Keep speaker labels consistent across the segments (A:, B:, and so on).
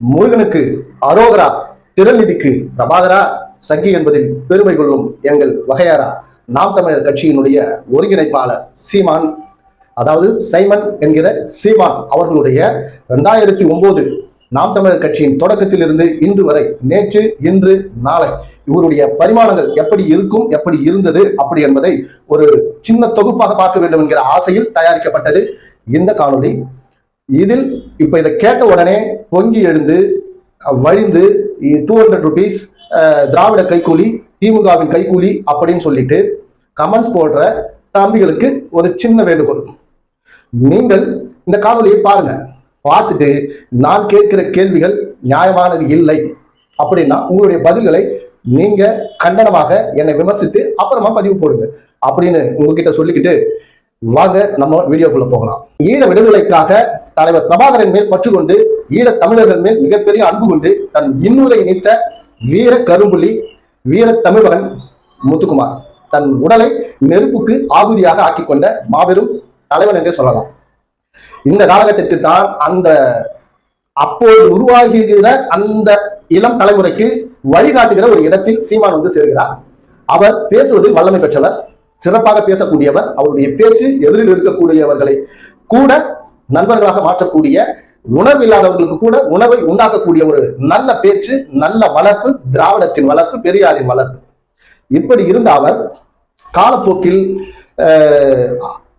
A: முருகனுக்கு அரோகரா, திரள்நிதிக்கு பிரபாகரா, சங்கி என்பதில் பெருமை கொள்ளும் எங்கள் வகையாரா நாம் தமிழர் கட்சியினுடைய ஒருங்கிணைப்பாளர் சீமான், அதாவது சைமன் என்கிற சீமான் அவர்களுடைய 2009 நாம் தமிழர் கட்சியின் தொடக்கத்திலிருந்து இன்று வரை, நேற்று இன்று நாளை, இவருடைய பரிமாணங்கள் எப்படி இருக்கும், எப்படி இருந்தது அப்படி என்பதை ஒரு சின்ன தொகுப்பாக பார்க்க வேண்டும் என்கிற ஆசையில் தயாரிக்கப்பட்டது இந்த காணொளி. இதில் இப்ப இதை கேட்ட உடனே பொங்கி எழுந்து வழிந்து 200 rupees திராவிட கைக்கூலி, திமுகவின் கைக்கூலி அப்படின்னு சொல்லிட்டு கமெண்ட்ஸ் போடுற தம்பிகளுக்கு ஒரு சின்ன வேண்டுகோள். நீங்கள் இந்த காணொலியை பாருங்க, பார்த்துட்டு நான் கேட்கிற கேள்விகள் நியாயமானது இல்லை அப்படின்னா உங்களுடைய பதில்களை நீங்க கண்டனமாக என்னை விமர்சித்து அப்புறமா பதிவு போடுங்க அப்படின்னு உங்ககிட்ட சொல்லிக்கிட்டு வாங்க நம்ம வீடியோக்குள்ள போகலாம். ஈழ விடுதலைக்காக தலைவர் பிரபாகரன் மேல் பற்று கொண்டு ஈழ தமிழர்கள் மேல் மிகப்பெரிய அன்பு கொண்டு தன் இன்னுரை இணைத்த வீர கரும்புலி, வீர தமிழகன் முத்துக்குமார் தன் உடலை நெருப்புக்கு ஆகுதியாக ஆக்கி கொண்ட மாபெரும் தலைவன் என்றே சொல்லலாம். இந்த காலகட்டத்தில் தான் அந்த அப்போது உருவாகுகிற அந்த இளம் தலைமுறைக்கு வழிகாட்டுகிற ஒரு இடத்தில் சீமான் வந்து சேர்கிறார். அவர் பேசுவதில் வல்லமை பெற்றவர், சிறப்பாக பேசக்கூடியவர். அவருடைய பேச்சு எதிரில் இருக்கக்கூடியவர்களை கூட நண்பர்களாக மாற்றக்கூடிய, உணர்வு இல்லாதவர்களுக்கு கூட உணவை உண்டாக்கக்கூடிய ஒரு நல்ல பேச்சு, நல்ல வளர்ப்பு, திராவிடத்தின் வளர்ப்பு, பெரியாரின் வளர்ப்பு. இப்படி இருந்த அவர் காலப்போக்கில்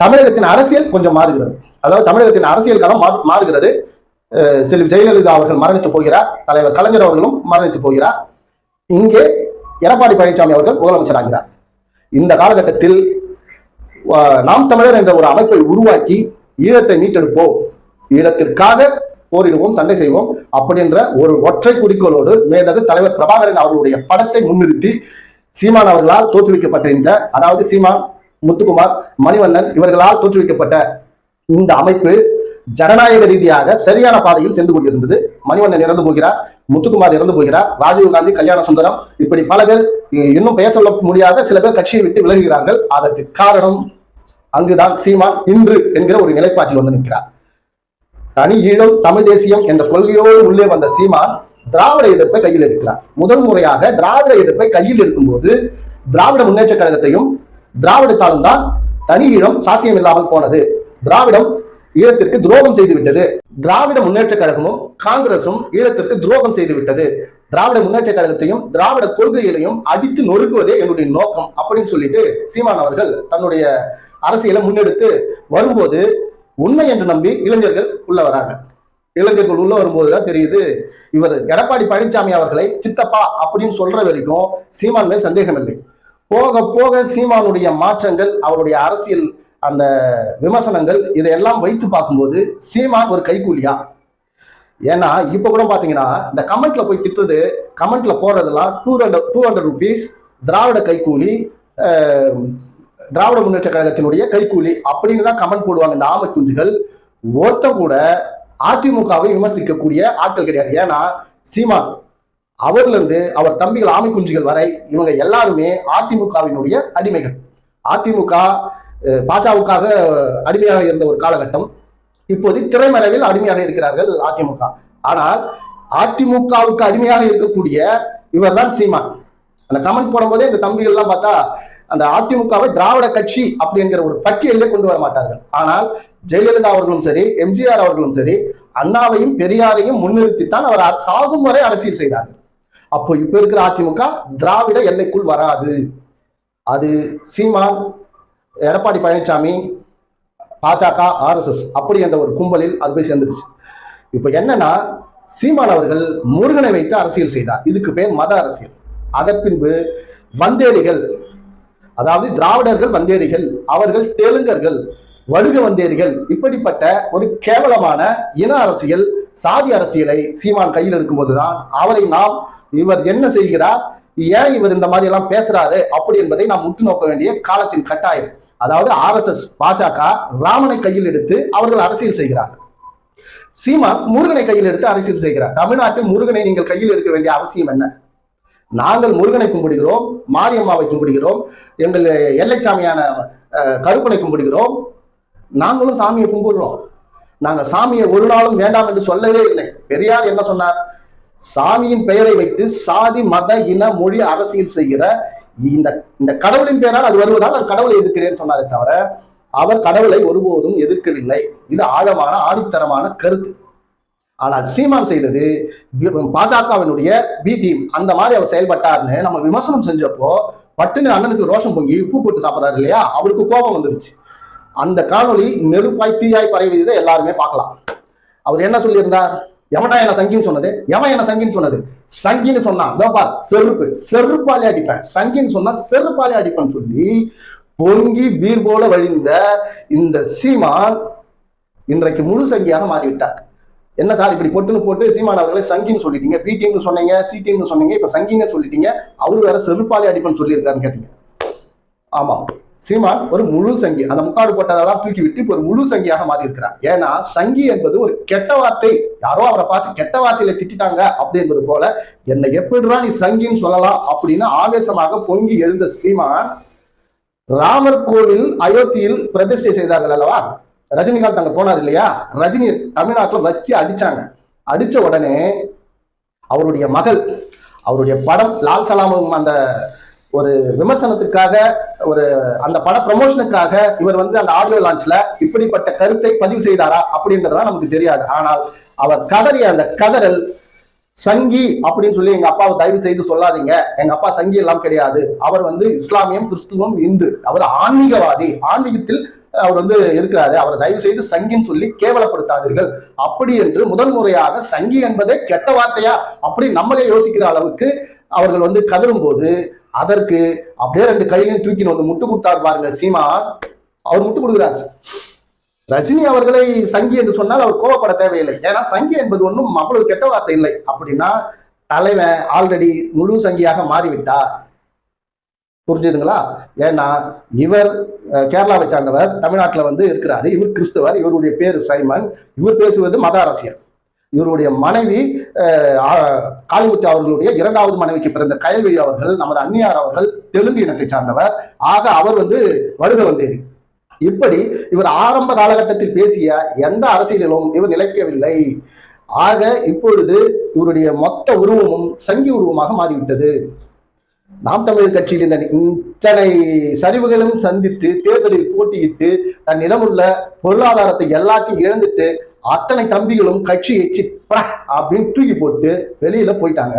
A: தமிழகத்தின் அரசியல் கொஞ்சம் மாறுகிறது. அதாவது தமிழகத்தின் அரசியல் களம் மாறுகிறது. செல்வி ஜெயலலிதா அவர்கள் மரணித்து போகிறார், தலைவர் கலைஞர் அவர்களும் மரணித்து போகிறார். இங்கே எடப்பாடி பழனிசாமி அவர்கள் முதலமைச்சராகிறார். இந்த காலகட்டத்தில் நாம் தமிழர் என்ற ஒரு அமைப்பை உருவாக்கி ஈழத்தை மீட்டெடுப்போம், ஈழத்திற்காக போரிடுவோம், சண்டை செய்வோம் அப்படின்ற ஒரு ஒற்றை குறிக்கோளோடு மேதகு தலைவர் பிரபாகரன் அவர்களுடைய படத்தை முன்னிறுத்தி சீமான் அவர்களால் தோற்றுவிக்கப்பட்ட இந்த, அதாவது சீமான், முத்துக்குமார், மணிவண்ணன் இவர்களால் தோற்றுவிக்கப்பட்ட இந்த அமைப்பு ஜனநாயக ரீதியாக சரியான பாதையில் சென்று கொண்டிருந்தது. மணிவண்ணன் இறந்து போகிறார், முத்துக்குமார் இறந்து போகிறார், ராஜீவ்காந்தி, கல்யாண சுந்தரம், இப்படி பல பேர், இன்னும் பெயர் சொல்ல முடியாத சில பேர் கட்சியை விட்டு விலகுகிறார்கள். அதற்கு காரணம் அங்குதான் சீமான் இன்று என்கிற ஒரு நிலைப்பாட்டில் வந்து நிற்கிறார். தனி ஈழம், தமிழ் தேசியம் என்ற கொள்கையோடு உள்ளே வந்த சீமான் திராவிட எதிர்ப்பை கையில் எடுக்கிறார். முதல் முறையாக திராவிட எதிர்ப்பை கையில் எடுக்கும் போது திராவிட முன்னேற்ற கழகத்தையும் திராவிடத்தாலும் தான் தனி ஈழம் சாத்தியம் இல்லாமல் போனது. திராவிடம் ஈழத்திற்கு துரோகம் செய்து விட்டது. திராவிட முன்னேற்ற கழகமும் காங்கிரசும் ஈழத்திற்கு துரோகம் செய்து விட்டது. திராவிட முன்னேற்ற கழகத்தையும் திராவிட கொள்கைகளையும் அடித்து நொறுக்குவதே என்னுடைய நோக்கம் அப்படின்னு சொல்லிட்டு சீமான் அவர்கள் தன்னுடைய அரசியலை முன்னெடுத்து வரும்போது உண்மை என்று நம்பி இளைஞர்கள் உள்ள வராங்க. இளைஞர்கள் உள்ள வரும்போதுதான் தெரியுது, இவர் எடப்பாடி பழனிசாமி அவர்களை சித்தப்பா அப்படின்னு சொல்ற வரைக்கும் சீமான் மேல் சந்தேகம் இல்லை. போக போக சீமானுடைய மாற்றங்கள், அவருடைய அரசியல் அந்த விமர்சனங்கள், இதையெல்லாம் வைத்து பார்க்கும்போது சீமான் ஒரு கைக்கூலியா? ஏன்னா இப்ப கூட பாத்தீங்கன்னா இந்த கமெண்ட்ல போய் திட்டுறது, கமெண்ட்ல போடுறதெல்லாம் 200 rupees திராவிட கைக்கூலி, திராவிட முன்னேற்ற கழகத்தினுடைய கைக்கூலி அப்படின்னு தான் கமெண்ட் போடுவாங்க இந்த ஆமை குஞ்சுகள். ஒருத்தம் கூட அதிமுகவை விமர்சிக்கக்கூடிய ஆட்கள் கிடையாது. ஏன்னா சீமான் அவர்ல இருந்து அவர் தம்பிகள் ஆமை குஞ்சுகள் வரை இவங்க எல்லாருமே அதிமுகவினுடைய அடிமைகள். அதிமுக பாஜகவுக்காக அடிமையாக இருந்த ஒரு காலகட்டம், இப்போது திரைமறைவில் அடிமையாக இருக்கிறார்கள் அதிமுக. ஆனால் அதிமுகவுக்கு அடிமையாக இருக்கக்கூடிய இவர் தான் சீமான். அந்த கமெண்ட் போடும்போதே இந்த தம்பிகள் எல்லாம் பார்த்தா அந்த அதிமுகவை திராவிட கட்சி அப்படிங்கிற ஒரு பட்டியலே கொண்டு வர மாட்டார்கள். ஆனால் ஜெயலலிதா அவர்களும் சரி, எம்ஜிஆர் அவர்களும் சரி, அண்ணாவையும் பெரியாரையும் முன்னிறுத்தித்தான் அவர் சாகும் வரை அரசியல் செய்தார்கள். அப்போ இப்ப இருக்கிற அதிமுக திராவிட எல்லைக்குள் வராது. அது சீமான், எடப்பாடி பழனிசாமி, பாஜக, RSS அப்படி என்ற ஒரு கும்பலில் அது போய் சேர்ந்துருச்சு. இப்ப என்னன்னா சீமான் அவர்கள் முருகனை வைத்து அரசியல் செய்தார். இதுக்கு பேர் மத அரசியல். அதன் பின்பு வந்தேரிகள், அதாவது திராவிடர்கள் வந்தேரிகள், அவர்கள் தெலுங்கர்கள், வடுக வந்தேரிகள், இப்படிப்பட்ட ஒரு கேவலமான இன அரசியல், சாதி அரசியலை சீமான் கையில் இருக்கும்போதுதான் அவரை நாம், இவர் என்ன செய்கிறார், ஏன் இவர் இந்த மாதிரி எல்லாம் பேசுறாரு அப்படி என்பதை நாம் உற்று நோக்க வேண்டிய காலத்தின் கட்டாயம். அதாவது RSS, பாஜக ராமனை கையில் எடுத்து அவர்கள் அரசியல் செய்கிறார்கள். சீமான் முருகனை கையில் எடுத்து அரசியல் செய்கிறார். தமிழ்நாட்டில் முருகனை நீங்கள் கையில் எடுக்க வேண்டிய அவசியம் என்ன? நாங்கள் முருகனை கும்பிடுகிறோம், மாரியம்மாவை கும்பிடுகிறோம், எங்கள் எல்லைச்சாமியான கருப்பனை கும்பிடுகிறோம், நாங்களும் சாமியை கும்பிடுறோம். நாங்க சாமியை ஒரு நாளும் வேண்டாம் என்று சொல்லவே இல்லை. பெரியார் என்ன சொன்னார்? சாமியின் பெயரை வைத்து சாதி மத இன மொழி அரசியல் செய்கிற இந்த இந்த கடவுளின் பெயரால் அது வருவதால் நான் கடவுளை எதிர்க்கிறேன்னு சொன்னாரே தவிர அவர் கடவுளை ஒருபோதும் எதிர்க்கவில்லை. இது ஆழமான ஆணித்தரமான கருத்து. ஆனால் சீமான் செய்தது பாஜகவினுடைய பி டீம் அந்த மாதிரி அவர் செயல்பட்டார்னு நம்ம விமர்சனம் செஞ்சப்போ பட்டுன்னு அண்ணனுக்கு ரோஷம் பொங்கி உப்பு போட்டு சாப்பிட்றாரு இல்லையா, அவருக்கு கோபம் வந்துருச்சு. அந்த காணொலி நெருப்பாய் தீயாய் பரவியதை எல்லாருமே பார்க்கலாம். அவர் என்ன சொல்லியிருந்தார்? எவன்டா என்ன சங்கின்னு சொன்னது? எவன் என்ன சங்கின்னு சொன்னது? சங்கின்னு சொன்னான் செருப்பாலே அடிப்பேன், சங்கின்னு சொன்னா செருப்பாலே அடிப்பேன்னு சொல்லி பொங்கி பீர் போல வழிந்த இந்த சீமான் இன்றைக்கு முழு சங்கியாக மாறிவிட்டார். என்ன சார் இப்படி பொட்டுன்னு போட்டு சீமான் அவர்களை சங்கின்னு சொல்லிட்டீங்க, பி டீம்னு சொன்னீங்க, சி டீம்னு சொன்னீங்க, இப்ப சங்கின்னு சொல்லிட்டீங்க, அவரு வேற செருப்பாலே அடிப்பேன்னு சொல்லியிருக்காருன்னு கேட்டீங்க. ஆமா, சீமான் ஒரு முழு சங்கி. அந்த முக்காடு போட்டதெல்லாம் தூக்கி விட்டு இப்ப ஒரு முழு சங்கியாக மாறி இருக்கிறார். ஏன்னா சங்கி என்பது ஒரு கெட்ட வார்த்தை. யாரோ அவரை பார்த்து கெட்ட வார்த்தையில திட்டாங்க அப்படி என்பது போல என்னை எப்படிடா நீ சங்கின்னு சொல்லலாம் அப்படின்னு ஆவேசமாக பொங்கி எழுந்த சீமான் ராமர் கோவில் அயோத்தியில் பிரதிஷ்டை செய்தார்கள் அல்லவா, ரஜினிகாந்த் அங்க போனார் இல்லையா, ரஜினி தமிழ்நாட்டில் வச்சு அடிச்சாங்க. அடிச்ச உடனே அவருடைய மகள், அவருடைய படம் லால் சலாம் அந்த ஒரு விமர்சனத்துக்காக ஒரு அந்த பட ப்ரமோஷனுக்காக இவர் அந்த ஆடியோ லான்ச்ல இப்படிப்பட்ட கருத்தை பதிவு செய்தாரா அப்படின்றதெல்லாம் நமக்கு தெரியாது. ஆனால் அவர் கதறிய அந்த கதறல் சங்கி அப்படின்னு சொல்லி எங்க அப்பாவை தயவு செய்து சொல்லாதீங்க, எங்க அப்பா சங்கி எல்லாம் கிடையாது, அவர் இஸ்லாமியம் கிறிஸ்துவம் இந்து, அவர் ஆன்மீகவாதி, ஆன்மீகத்தில் அவர் இருக்கிறாரு, அவரை தயவு செய்து சங்கின்னு சொல்லி கேவலப்படுத்தாதீர்கள் அப்படி என்று முதல் முறையாக சங்கி என்பதே கெட்ட வார்த்தையா அப்படி நம்மளே யோசிக்கிற அளவுக்கு அவர்கள் கதரும் போது அதற்கு அப்படியே ரெண்டு கையிலையும் தூக்கின்னு முட்டு கொடுத்தார் பாருங்க சீமான். அவர் முட்டு கொடுக்கிறார். ரஜினி அவர்களை சங்கி என்று சொன்னால் அவர் கோவப்பட தேவையில்லை. ஏன்னா சங்கி என்பது ஒன்றும் அவ்வளவு கெட்ட வார்த்தை இல்லை. அப்படின்னா தலைவன் ஆல்ரெடி முழு சங்கியாக மாறிவிட்டார். புரிஞ்சுதுங்களா? ஏன்னா இவர் கேரளாவை சார்ந்தவர், தமிழ்நாட்டில் இருக்கிறாரு, இவர் கிறிஸ்தவர், இவருடைய பேரு சைமன், இவர் பேசுவது மத அரசியல். இவருடைய மனைவி காளிமுத்து அவர்களுடைய இரண்டாவது மனைவிக்கு பிறந்த கயல்வெளி அவர்கள் நமது அந்நியார் அவர்கள் தெலுங்கு இனத்தை சார்ந்தவர். ஆக அவர் வடுக வந்தேரி. இப்படி இவர் ஆரம்ப காலகட்டத்தில் பேசிய எந்த அரசியலிலும் இவர் நிலைக்கவில்லை. ஆக இப்பொழுது இவருடைய மொத்த உருவமும் சங்கி உருவமாக மாறிவிட்டது. நாம் தமிழர் கட்சியில் இந்த இத்தனை சரிவுகளும் சந்தித்து தேர்தலில் போட்டியிட்டு தன்னிடமுள்ள பொருளாதாரத்தை எல்லாத்தையும் இழந்துட்டு அத்தனை தம்பிகளும் கட்சியை அப்படின்னு தூக்கி போட்டு வெளியில போயிட்டாங்க.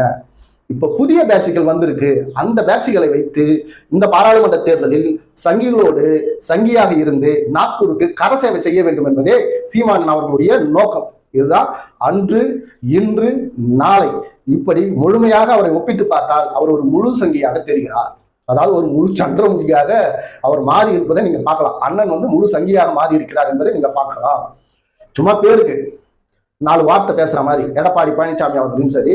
A: இப்ப புதிய பேட்சுகள் வந்திருக்கு. அந்த பேட்சுகளை வைத்து இந்த பாராளுமன்ற தேர்தலில் சங்கிகளோடு சங்கியாக இருந்து நாக்பூருக்கு கரசேவை செய்ய வேண்டும் என்பதே சீமான் அவர்களுடைய நோக்கம். இதுதான் அன்று இன்று நாளை இப்படி முழுமையாக அவரை ஒப்பிட்டு பார்த்தால் அவர் ஒரு முழு சங்கியாக தெரிகிறார். அதாவது ஒரு முழு சந்திரமுகியாக அவர் மாறி இருப்பதை நீங்க பார்க்கலாம். அண்ணன் முழு சங்கியாக மாறி இருக்கிறார் என்பதை நீங்க பார்க்கலாம். சும்மா பேருக்கு 4 வார்த்தை பேசுற மாதிரி எடப்பாடி பழனிசாமி அவர்களையும் சரி,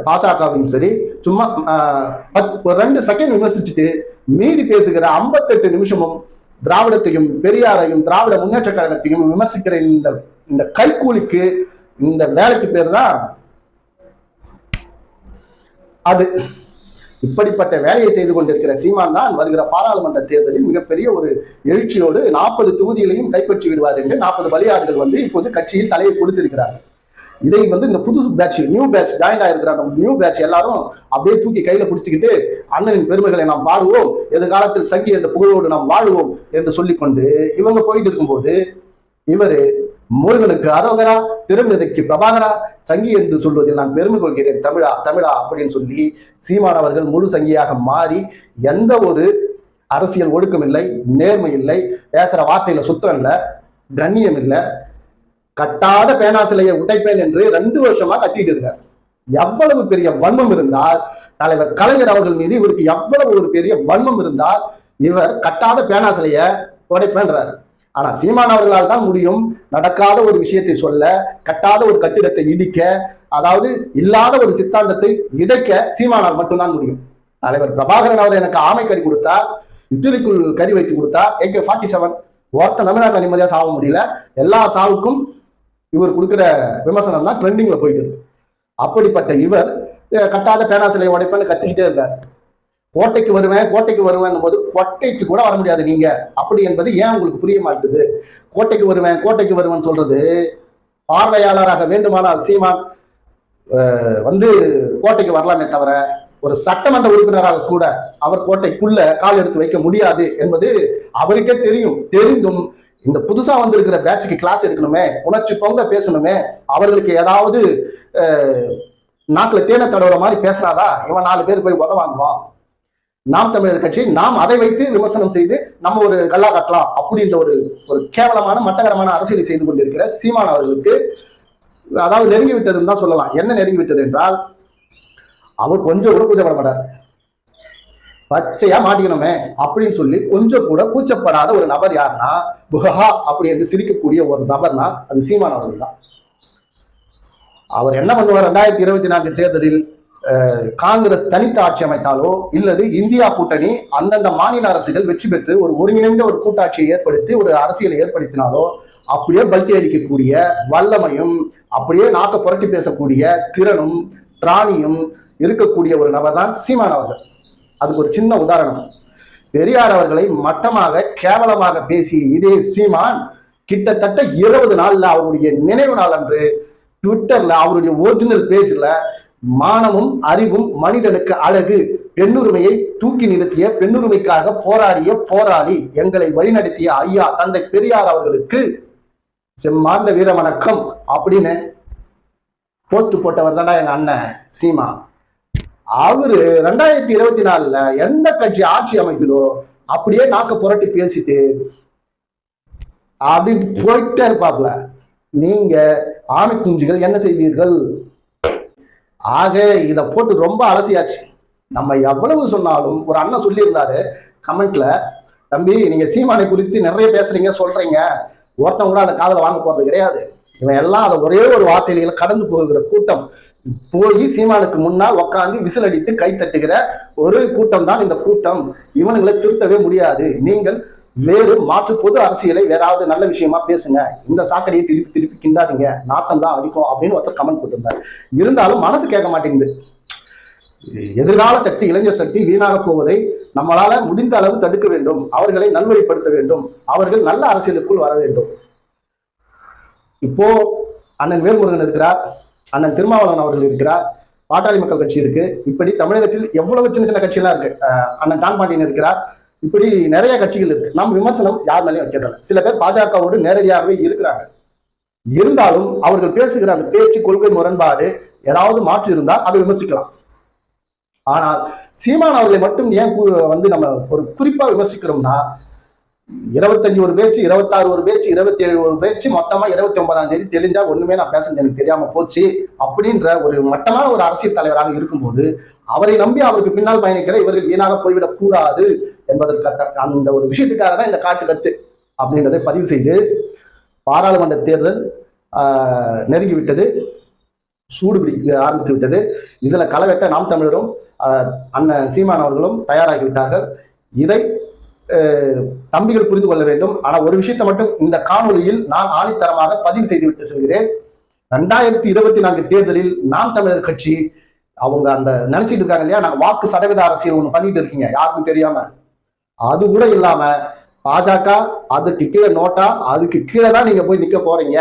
A: பாஜகவும் சரி, சும்மா 2 செகண்ட் விமர்சிச்சுட்டு மீதி பேசுகிற 58 நிமிஷமும் திராவிடத்தையும் பெரியாரையும் திராவிட முன்னேற்ற கழகத்தையும் விமர்சிக்கிற இந்த கைக்கூலிக்கு இந்த வேலைக்கு பேர் தான் அது. இப்படிப்பட்ட வேலையை செய்து கொண்டிருக்கிற சீமான் தான் வருகிற பாராளுமன்ற தேர்தலில் மிகப்பெரிய ஒரு எழுச்சியோடு 40 தொகுதிகளையும் கைப்பற்றி விடுவார் என்று 40 பலியாடுகள் இப்போது கட்சியில் தலையை கொடுத்திருக்கிறார்கள். இதை இந்த புது பேட்ச் நியூ பேட்ச் ஜாயின் ஆயிருக்கிற அந்த நியூ பேட்ச் எல்லாரும் அப்படியே தூக்கி கையில பிடிச்சிக்கிட்டு அண்ணனின் பெருமைகளை நாம் பாடுவோம், எதிர்காலத்தில் சங்கி என்ற புகழோடு நாம் வாழுவோம் என்று சொல்லிக்கொண்டு இவங்க போயிட்டு இருக்கும்போது இவரு முருகனுக்கு அரோகரா, திருமதிக்கு பிரபாகரா, சங்கி என்று சொல்வதில் நான் பெருமை கொள்கிறேன், தமிழா தமிழா அப்படின்னு சொல்லி சீமானவர்கள் முழு சங்கியாக மாறி எந்த ஒரு அரசியல் ஒழுக்கம் இல்லை, நேர்மை இல்லை, பேசுற வார்த்தையில சுத்தம் இல்லை, கண்ணியம் இல்லை, கட்டாத பேனா சிலையை உடைப்பேன் என்று 2 வருஷமா கத்திட்டு இருக்கார். எவ்வளவு பெரிய வன்மம் இருந்தால் தலைவர் கலைஞர் அவர்கள் மீது இவருக்கு எவ்வளவு ஒரு பெரிய வன்மம் இருந்தால் இவர் கட்டாத பேனா சிலையை உடைப்பேன்றார். ஆனா சீமான் அவர்களால் தான் முடியும் நடக்காத ஒரு விஷயத்தை சொல்ல, கட்டாத ஒரு கட்டிடத்தை இடிக்க, அதாவது இல்லாத ஒரு சித்தாந்தத்தை விதைக்க சீமானால் மட்டும்தான் முடியும். தலைவர் பிரபாகரன் அவர் எனக்கு ஆமை கறி கொடுத்தா, இட்லிக்குள் கறி வைத்து கொடுத்தா, AK-47 ஒருத்த தமிழ்நாட்டில் நிம்மதியா சாக முடியல. எல்லா சாவுக்கும் இவர் கொடுக்கிற விமர்சனம் தான் ட்ரெண்டிங்ல போயிட்டு இருக்கு. அப்படிப்பட்ட இவர் கட்டாத பேனா சிலையை உடைப்பேன்னு கத்திக்கிட்டே இருக்கார். கோட்டைக்கு வருவேன் போது கோட்டைக்கு கூட வர முடியாது நீங்க அப்படி என்பது ஏன் உங்களுக்கு புரிய மாட்டுது? கோட்டைக்கு வருவேன் சொல்றது பார்வையாளராக வேண்டுமானால் சீமான் வந்து கோட்டைக்கு வரலாமே தவிர ஒரு சட்டமன்ற உறுப்பினராக கூட அவர் கோட்டைக்குள்ள கால் எடுத்து வைக்க முடியாது என்பது அவருக்கே தெரிந்தும் இந்த புதுசா வந்திருக்கிற பேட்சுக்கு கிளாஸ் எடுக்கணுமே, உணர்ச்சி பொங்க பேசணுமே, அவர்களுக்கு ஏதாவது நாக்குல தேனை தடவுற மாதிரி பேசினாதா இவன் 4 பேர் போய் உதவாங்குவான். நாம் தமிழர் கட்சி நாம் அதை வைத்து விமர்சனம் செய்து நம்ம ஒரு கல்லா கட்டலாம் அப்படின்ற ஒரு கேவலமான மட்டகரமான அரசியலை செய்து கொண்டிருக்கிற சீமான் அவர்களுக்கு அதாவது நெருங்கி விட்டதுன்னு தான் சொல்லலாம். என்ன நெருங்கி விட்டது என்றால் அவர் கொஞ்சம் கூட கூச்சப்பட மாட்டார். பச்சையா மாட்டிக்கணுமே அப்படின்னு சொல்லி கொஞ்சம் கூட கூச்சப்படாத ஒரு நபர் யாருன்னா புகா அப்படி என்று சிரிக்கக்கூடிய ஒரு நபர்னா அது சீமான் அவர்கள் தான். அவர் என்ன பண்ணுவார்? 2024 தேர்தலில் காங்கிரஸ் தனித்த ஆட்சி அமைத்தாலோ இல்லது இந்தியா கூட்டணி அந்தந்த மாநில அரசுகள் வெற்றி பெற்று ஒரு ஒருங்கிணைந்த ஒரு கூட்டாட்சியை ஏற்படுத்தி ஒரு அரசியலை ஏற்படுத்தினாலோ அப்படியே பல்ட்டி அடிக்கக்கூடிய வல்லமையும் அப்படியே நாக்க புரட்டி பேசக்கூடிய திறனும் திராணியும் இருக்கக்கூடிய ஒரு நபர் தான் சீமான் அவர்கள். அதுக்கு ஒரு சின்ன உதாரணம், பெரியார் அவர்களை மட்டமாக கேவலமாக பேசிய இதே சீமான் கிட்டத்தட்ட 20 நாள்ல அவருடைய நினைவு நாள் அன்று ட்விட்டர்ல அவருடைய ஒரிஜினல் பேஜ்ல மானமும் அறிவும் மனிதனுக்கு அழகு, பெண்ணுரிமையை தூக்கி நிறுத்திய பெண்ணுரிமைக்காக போராடி எங்களை வழிநடத்திய ஐயா தந்தை பெரியார் அவர்களுக்கு செம்மார்ந்த வீர வணக்கம் அப்படின்னு போஸ்ட் போட்டவர் தானே எங்க அண்ணன் சீமா. அவரு 2024 எந்த கட்சி ஆட்சி அமைக்குதோ அப்படியே நாக்க புரட்டி பேசிட்டு அப்படின்னு போயிட்டே இருப்பாப்ல. நீங்க ஆமை குஞ்சுகள் என்ன செய்வீர்கள்? ஆக இத போட்டு ரொம்ப அலசியாச்சு. நம்ம எவ்வளவு சொன்னாலும் ஒரு அண்ணன் சொல்லியிருந்தாரு கமெண்ட்ல, தம்பி நீங்க சீமானை குறித்து நிறைய பேசுறீங்க சொல்றீங்க, ஒருத்தன் கூட அதை காதல வாங்க போறது கிடையாது, இவன் எல்லாம் அதை ஒரே ஒரு வார்த்தையில கடந்து போகிற கூட்டம், போய் சீமானுக்கு முன்னால் உட்காந்து விசில் அடித்து கை தட்டுகிற ஒரு கூட்டம் தான் இந்த கூட்டம், இவனுங்களை திருத்தவே முடியாது, நீங்கள் வேறு மாற்று பொது அரசியலை வேறாவது நல்ல விஷயமா பேசுங்க, இந்த சாக்கடையை திருப்பி கிண்டாதீங்க, நாட்டம் தான் அடிக்கும் அப்படின்னு ஒருத்தர் கமெண்ட் போட்டிருந்தார். இருந்தாலும் மனசு கேட்க மாட்டேங்குது. எதிர்கால சக்தி இளைஞர் சக்தி வீணாக போவதை நம்மளால முடிந்த அளவு தடுக்க வேண்டும், அவர்களை நல்வழிப்படுத்த வேண்டும், அவர்கள் நல்ல அரசியலுக்குள் வர வேண்டும். இப்போ அண்ணன் வேல்முருகன் இருக்கிறார், அண்ணன் திருமாவளவன் அவர்கள் இருக்கிறார், பாட்டாளி மக்கள் கட்சி இருக்கு, இப்படி தமிழகத்தில் எவ்வளவு சின்ன சின்ன கட்சியெல்லாம் இருக்கு, அண்ணன் டான் பாண்டியன் இருக்கிறார், இப்படி நிறைய கட்சிகள் இருக்கு. நம் விமர்சனம் யார் மேலேயும் வைக்கிறதில்ல. சில பேர் பாஜகவோடு நேரடியாகவே இருக்கிறாங்க. இருந்தாலும் அவர்கள் பேசுகிற அந்த பேச்சு கொள்கை முரண்பாடு ஏதாவது மாற்று இருந்தால் அதை விமர்சிக்கலாம். ஆனால் சீமான் அவர்களை மட்டும் ஏன் நம்ம ஒரு குறிப்பா விமர்சிக்கிறோம்னா, 25 ஒரு பேச்சு, 26 ஒரு பேச்சு, 27 ஒரு பேச்சு, மொத்தமா 29ஆம் தேதி தெளிஞ்சா ஒண்ணுமே நான் பேசுறது எனக்கு தெரியாம போச்சு அப்படின்ற ஒரு மட்டமான ஒரு அரசியல் தலைவராக இருக்கும்போது அவரை நம்பி அவருக்கு பின்னால் பயணிக்கிற இவர்கள் வீணாக போய்விடக் கூடாது என்பதற்கு அந்த ஒரு விஷயத்துக்காக தான் இந்த காட்டு கத்து அப்படின்றதை பதிவு செய்து, பாராளுமன்ற தேர்தல் நெருங்கி விட்டது, சூடு பிடிக்க ஆரம்பித்து விட்டது. இதுல களவெட்ட நாம் தமிழரும் அண்ணன் சீமான் அவர்களும் தயாராகி விட்டார்கள். இதை தம்பிகள் புரிந்து கொள்ள வேண்டும். ஆனா ஒரு விஷயத்தை மட்டும் இந்த காணொலியில் நான் ஆணித்தரமாக பதிவு செய்துவிட்டு சொல்கிறேன். 2024 தேர்தலில் நாம் தமிழர் கட்சி அவங்க அந்த நினைச்சிட்டு இருக்காங்க இல்லையா, நாங்க வாக்கு சதவீத அரசியல் ஒண்ணு பண்ணிட்டு இருக்கீங்க யாருக்கும் தெரியாம, அது கூட இல்லாம பாஜக அதுக்கு கீழே நோட்டா அதுக்கு கீழே தான் நீங்க போய் நிக்க போறீங்க,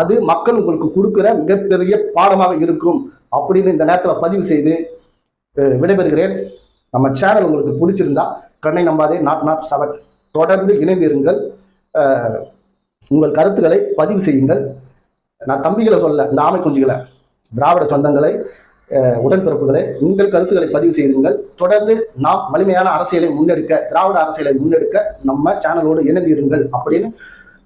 A: அது மக்கள் உங்களுக்கு கொடுக்கிற மிகப்பெரிய பாடமாக இருக்கும் அப்படின்னு இந்த நேரத்தில் பதிவு செய்து விடைபெறுகிறேன். நம்ம சேனல் உங்களுக்கு பிடிச்சிருந்தா கண்ணை நம்பாதே நாட் 7 தொடர்ந்து இணைந்திருங்கள், உங்கள் கருத்துக்களை பதிவு செய்யுங்கள். நான் தம்பிகளை சொல்ல, இந்த ஆமை குஞ்சுகளை, திராவிட சொந்தங்களை, உடன்பிறப்புகளை, உங்கள் கருத்துக்களை பதிவு செய்யுங்கள். தொடர்ந்து நாம் வலிமையான அரசியலை முன்னெடுக்க, திராவிட அரசியலை முன்னெடுக்க நம்ம சேனலோடு இணைந்திருங்கள் அப்படின்னு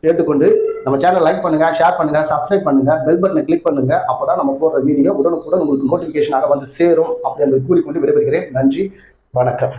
A: கேட்டுக்கொண்டு நம்ம சேனல் லைக் பண்ணுங்க, ஷேர் பண்ணுங்க, சப்ஸ்கிரைப் பண்ணுங்க, பெல் பட்டனை கிளிக் பண்ணுங்க. அப்பதான் நம்ம போடுற வீடியோ உடனுக்குடன் உங்களுக்கு நோட்டிபிகேஷனாக வந்து சேரும் அப்படி என்பதை கூறிக்கொண்டு விடைபெறுகிறேன். நன்றி, வணக்கம்.